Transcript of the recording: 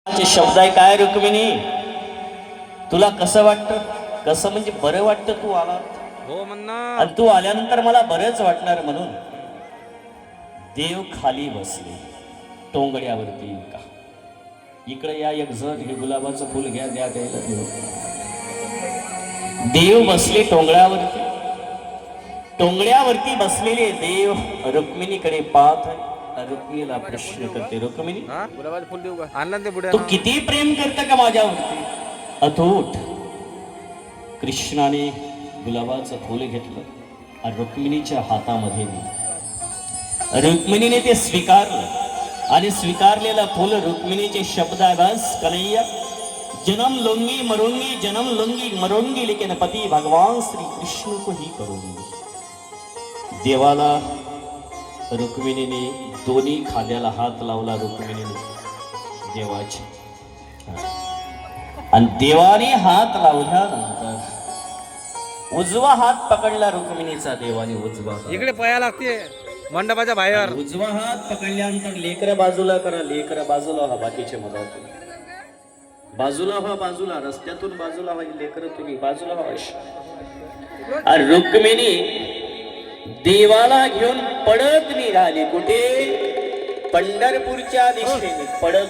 शब्द आहे काय रुक्मिणी, तुला कसं वाटतं? कसं म्हणजे बरं वाटतं तू आला हो म्हणणार. आणि तू आल्यानंतर मला बरंच वाटणार म्हणून देव खाली बसले टोंगड्यावरती. का इकडे या एक जण हे गुलाबाचं फुल घ्या द्या द्यायला देव बसले टोंगड्यावरती. टोंगड्यावरती बसलेले देव रुक्मिणीकडे पाहत आहे. रुक्मिणीला प्रश्न करते, रुक्मिणी गुलाबाचं फुल देऊ का? आणलं ते बुड्या. तू किती प्रेम करता का माझ्यावरती? अथोट कृष्णाने गुलाबाचं फुल घेतलं आणि रुक्मिणीच्या हातामध्ये दिलं. रुक्मिणीने ते स्वीकारलं आणि स्वीकारलेलं फुल रुक्मिणीचे शब्द आहे, बस कन्हैया जन्म लूंगी मरूंगी, जन्म लूंगी मरूंगी, लेकिन पति भगवान श्री कृष्ण को ही करूंगी. देवाला रुक्मिणीने दोन्ही खांद्याला हात लावला. रुक्मिणीने देवाची आणि देवाने हात लावल्यानंतर उजवा हात पकडला रुक्मिणीचा. देवाने उजवा हात. इकडे पया लागते मंडपाच्या बाहेर. उजवा हात पकडल्यानंतर लेकरं बाजूला करा, लेकरं बाजूला व्हा, बाकीचे मधातून बाजूला व्हा, बाजूला रस्त्यातून बाजूला व्हा, लेकरं तुम्ही बाजूला व्हा. आणि रुक्मिणी देवाला घेऊन पडत निघाली. कुठे? पंढरपूरच्या दिशेने पडत.